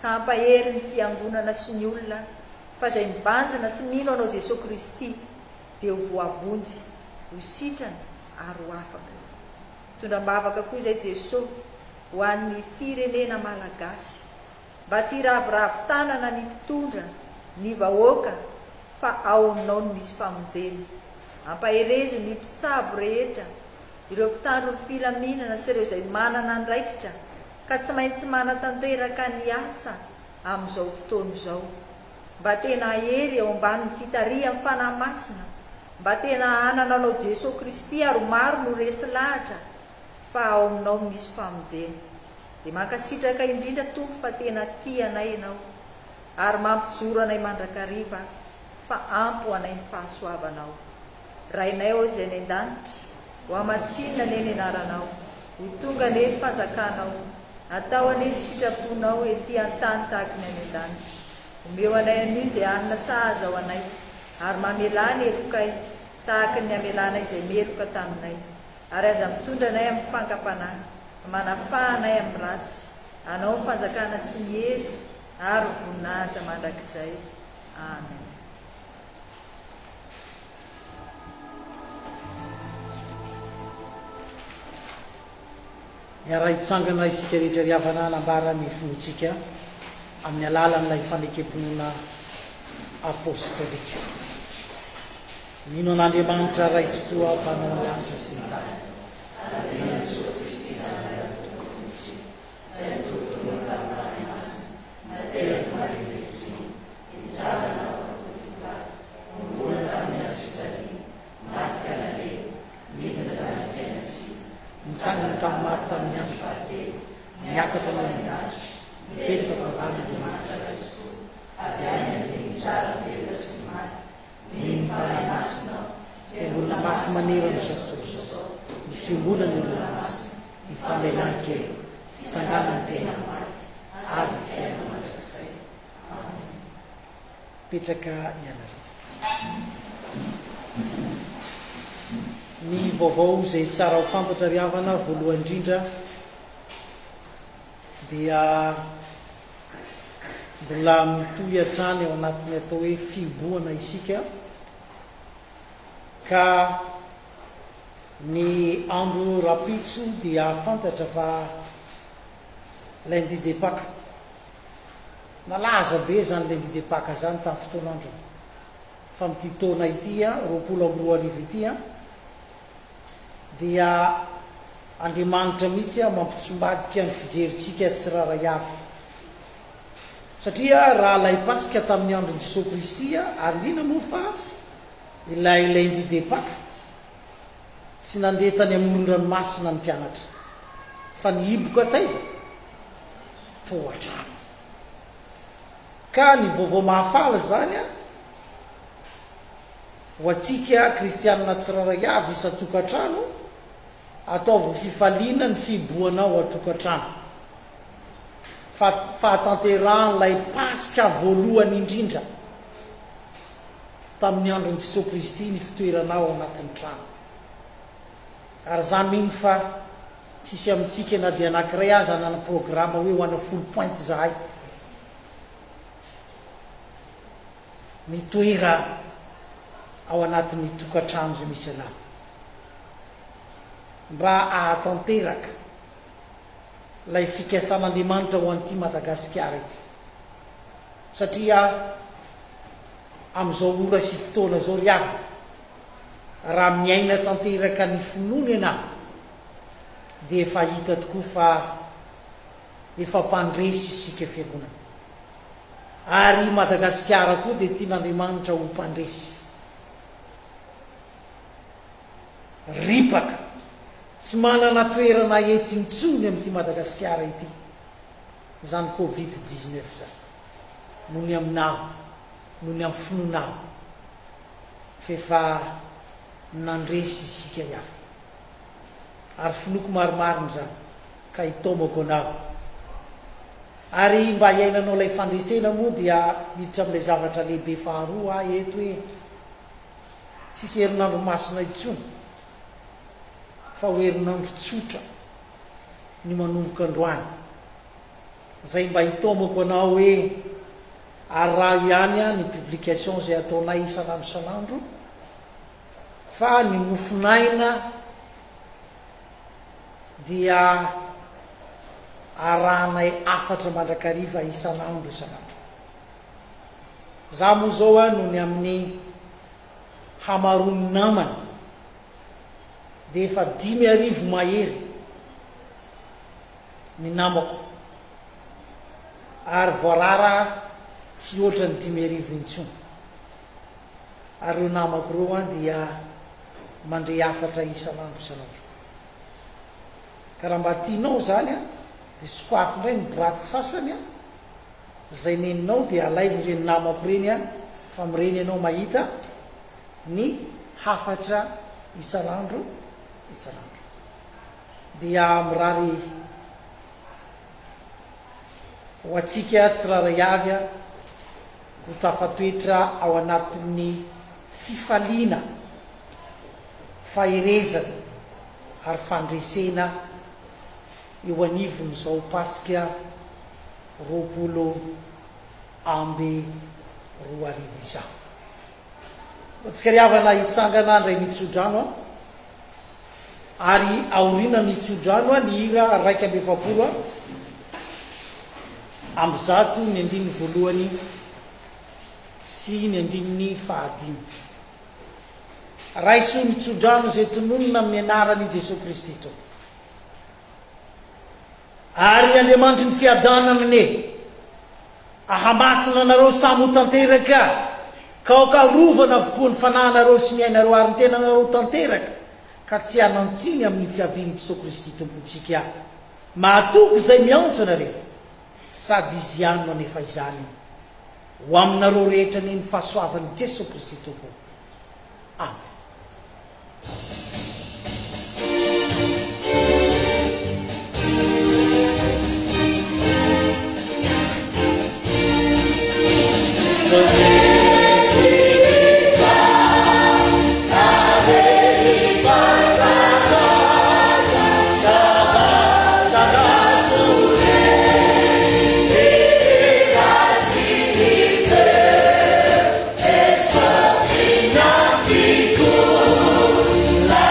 ka hampahery ny fiangonana sy ny olona fa izay mibanjina sy mino anao Jesosy Kristy dia ho voavonjy, ho sitrana ary ho afaka. Tondram-bavaka koa izay Jesosy ho an'ny firenena malagasy mba tsy ravoravo tanana ny mpitondra, ny vahoaka, fa ao aminao no misy famonjena. Ampaherezo ny mpitsabo rehetra, ireo mpitandro ny filaminana sy ireo izay manana andraikitra ka tsy maintsy manatanteraka ny asa amin'izao fotoana izao, mba tena ahery ao ambanin'ny fitaria amin'ny fanahy masina, mba tena hanana anao Jesosy Kristy ary maro no resy lahatra fa ao aminao no misy famonjena. Dia mankasitraka indrindra tompo fa tena tia anay ianao ary mampijoro anay mandrakariva fa ampo anay ny fahasoavanao. Rainay ao izay ny an-danitra, ho amasinina ny eny anaranao, ho tonga ny fanjakanao, atao ane sitraponao ety an-tany tahaka ny any an-danitra. Omeo anay an'io izay anina sahaza ao anay ary mamelana elokay tahaka ny amelana izay meloka taminay, ary aza mitondra anay amin'ny fankapanahy, manafahanay amin'ny ratsy, anao ny fanjakana sy ny hery ary voninahitra mandrakizay. Amen. Miara hitsangana isika rehetra riavana nambara ny finotsika amin'ny alalan'ilay fanekemponona apostolika. Mino an'Andriamanitra ray sy toa mpanao ny lanitra sy ny tany. Mitsangana tamin'ny maty tamin'ny andro fahatelo, miakatra no an-danitra, mipetraka vavy Andriamanitra avy any amin'ny tsara tena sy ny maty, ny fanahy masina, fiangonana masy manerana sarotra zao, ny fiangonana olona masina, ny famelan-kely, fitsangana ny tena maty, ary ny fiainana mandrakizay. Amen. Petraka ianareo. Ny vaovao izay tsara ho fantatra riavana voalohany indrindra dia mbola mitohy hatrany ao anatin'ny atao hoe fiboana isika, ka ny andro rapitso dia fantatra fa lundi de Pâques, nalaza be zany lundi de Pâques zany tamin'ny fotoan'andro fa mity taona ity 20 ity dia Andriamanitra mihitsy mampitsombadika ny fijeritsika tsiraray avy satria raha lay pasika tamin'ny andron jesosy kristy ary lina moa fa ilay lundi de Pâques sy nandeha tany amoron-dranomasina ny mpianatra fa ny iboka taiza toatrano ka ny vaovao mahafala zany ho atsika kristianina tsiraray avy isa-tokantrano ataovy fifaliana ny fiboanao atokantrano fahatanteran'ilay pasika voalohany indrindra tamin'ny andron jesosy kristy ny fitoeranao anatin'ny trano ary zany mino fa tsisy amintsika na dia anankiray azy anana programa hoe ho ana 10 point zahay mitoera ao anatin'ny tokantrano zay misy anao mba ahatanteraka lay fikasan'Andriamanitra ho an'ity Madagasikara ity satria amin'izao ora sy fotoana zao ry avy raha miaina tanteraka ny finoana ianao dia efa hita tokoa fa efa mpandresy isika fiangonana ary Madagasikara koa dia tian'Andriamanitra ho mpandresy ripaka tsy manana toerana etintsony amin'ity Madagasikara ity zany Covid-19 zany noho ny aminao noho ny amin'ny finoanao fefa nandresy isika iafa ary finoko maromariny zany ka hitomako anao ary mba hiainanao lay fandresena moa dia miditra amin'ilay zavatra lehibe faharoa eto hoe tsisy herinandro masina intsony fa ho herinandro tsotra ny manomboka androany zay mba hitomako anao hoe ary raha ihany ny publication zay ataonay isan'andro isan'andro fa ny mofinaina dia arahanay 4 mandrakariva isan'andro isan'andro za moa zao noho ny amin'ny hamarony namana dia efa 5,000 mahery ny namako ary voarara tsy ohatra ny 5,000 intsony ary eo namako reo dia mandre 4 isan'andro isan'andro ka raha mba tianao zany dia sokoafo indray ny braty sasany zay neninao dia alaivo ireny namako reny fa mireny ianao mahita ny 4 isan'andro isan'andro dia mirary ho atsika tsiraray avy ho tafatoetra ao anatin'ny fifaliana faherezana ary fandresena eo anivon'izao pasika 20 amby 2 arivo izao atsika ry havana hitsangana ndray nitsodrano ary aorina nitsodrano ny hira 1:7 amby 100 ny andininy voalohany sy ny andininy 5 raha iso nitsodrano zay tononona amin'ny anarany Jesosy Kristy to ary Andriamanitra ny fiadanana ne ahamasina anareo samy ho tanteraka ka okarovana avokoa ny fanahinareo sy ny ainareo ary ny tenanareo tanteraka ka tsy hanantsiny amin'ny fiaviany Jesosy Kristy tompontsika mahatoky zay miantso anareo sady izy ihany manefa izany ho aminareo rehetra ny fahasoavan'i Jesosy Kristy tompo amen. La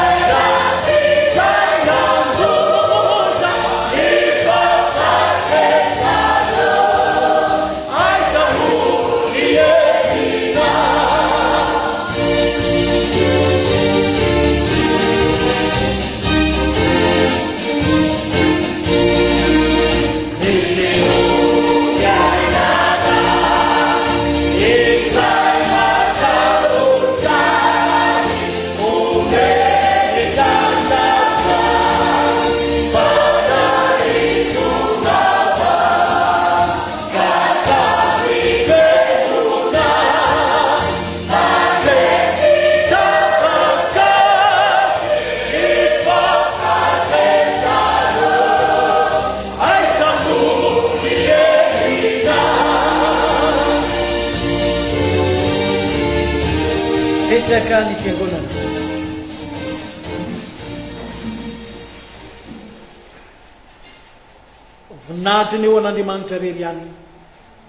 mipetraka ny fiangonana voninahitra ny eo an'andriamanitra rery any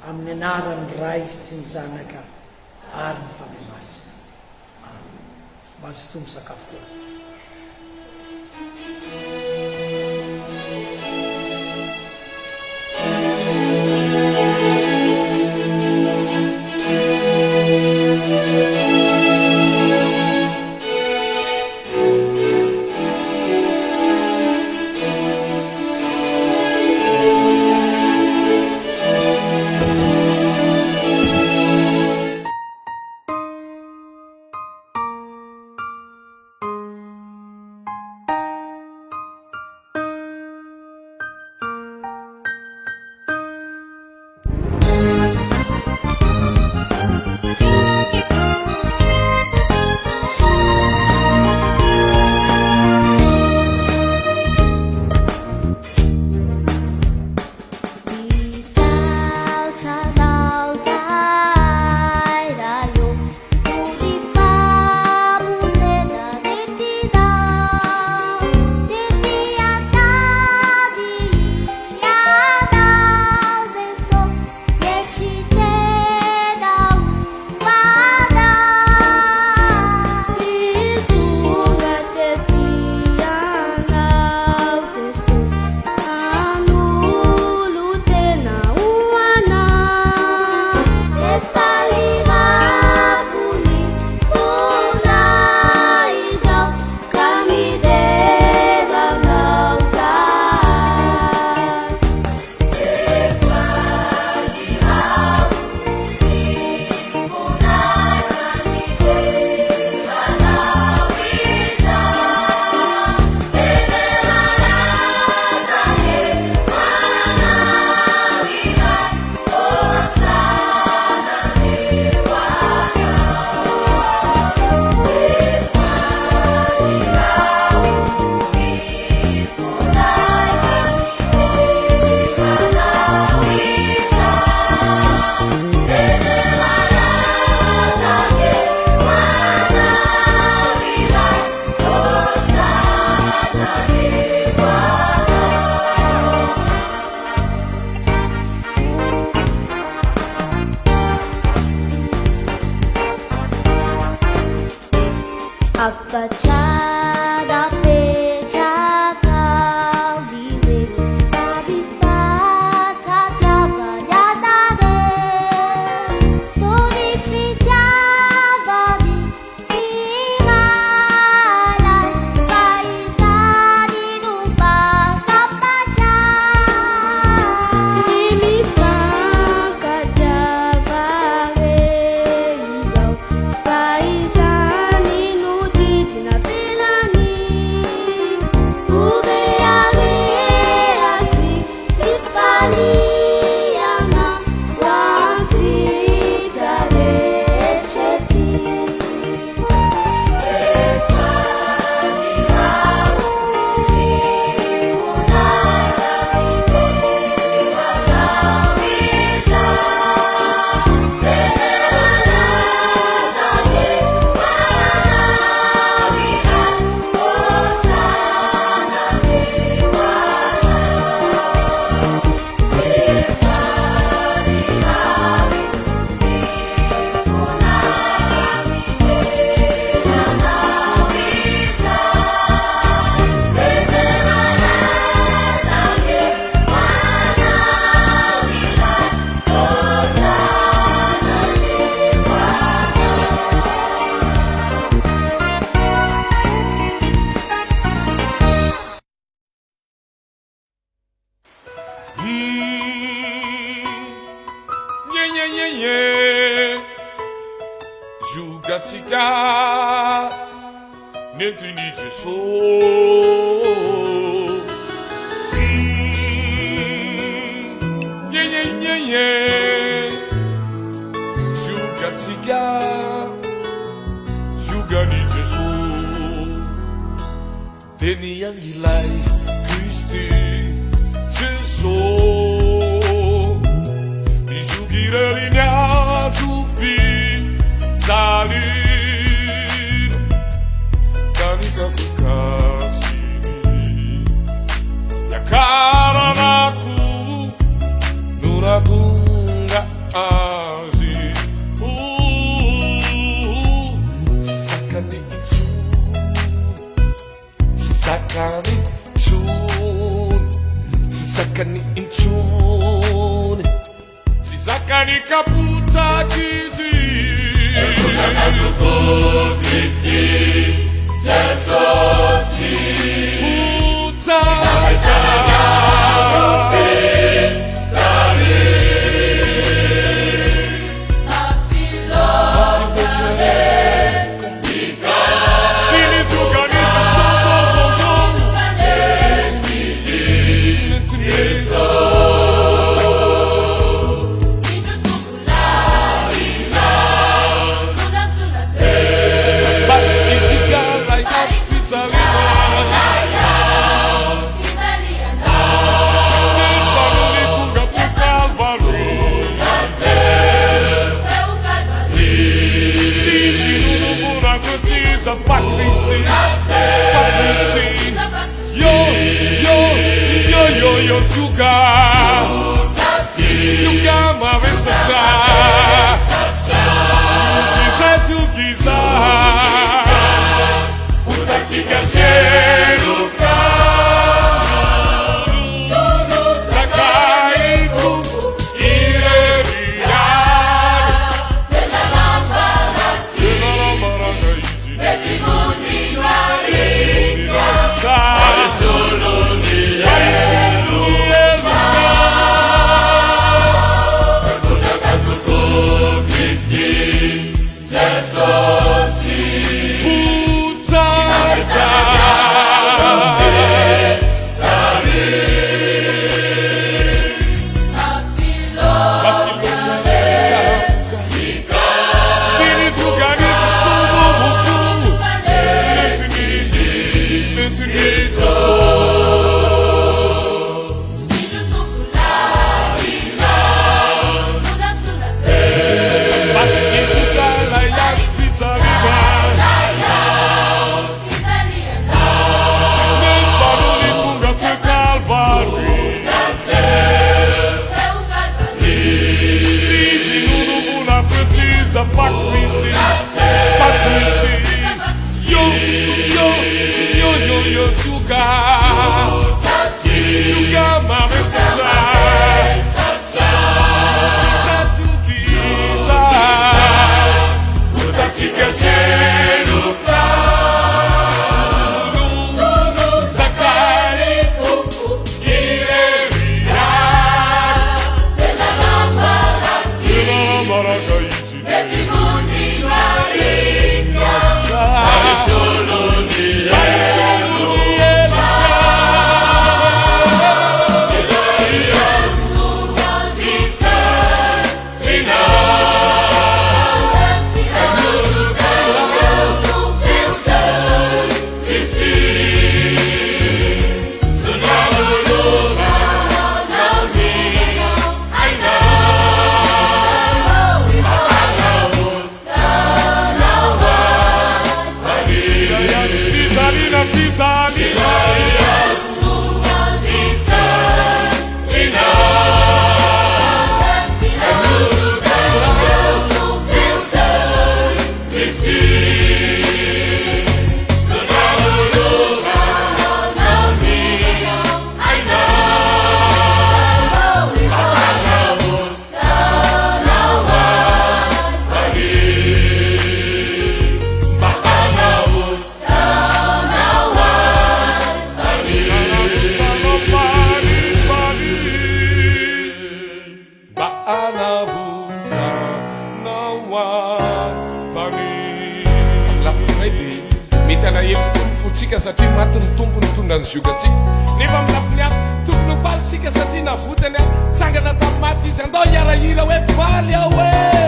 amin'ny anarany ray sy ny zanaka ary ny fanahy masina mbaly sy tombo sakafo koa zakany intsony tsy zakany intsony tsy zakany kapotraky izy Kristi Jesosy satria matiny tompony tondrany ziogatsika nefa amin'lafiny azy tokony ho valysika satria navotany a tsangana tamin'ny maty izy andao hiarahira hoe valy aho hoe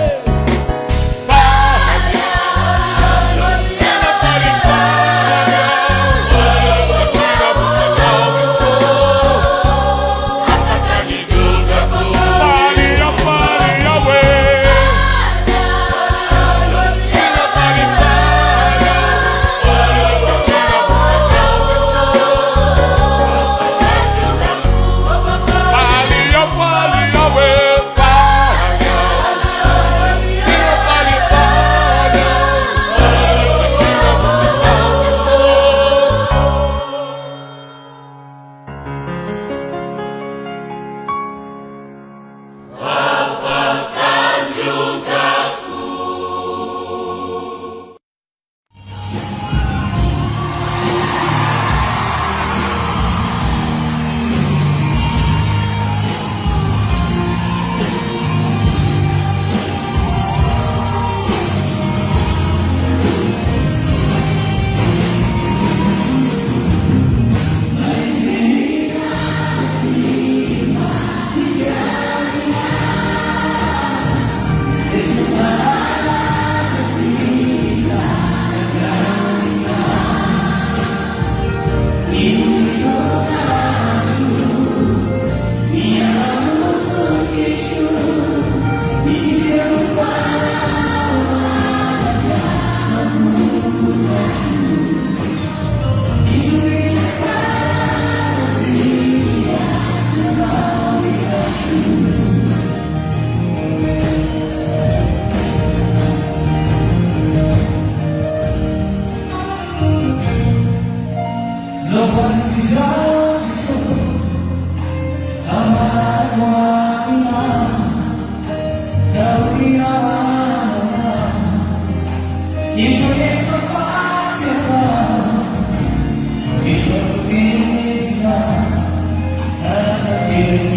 It's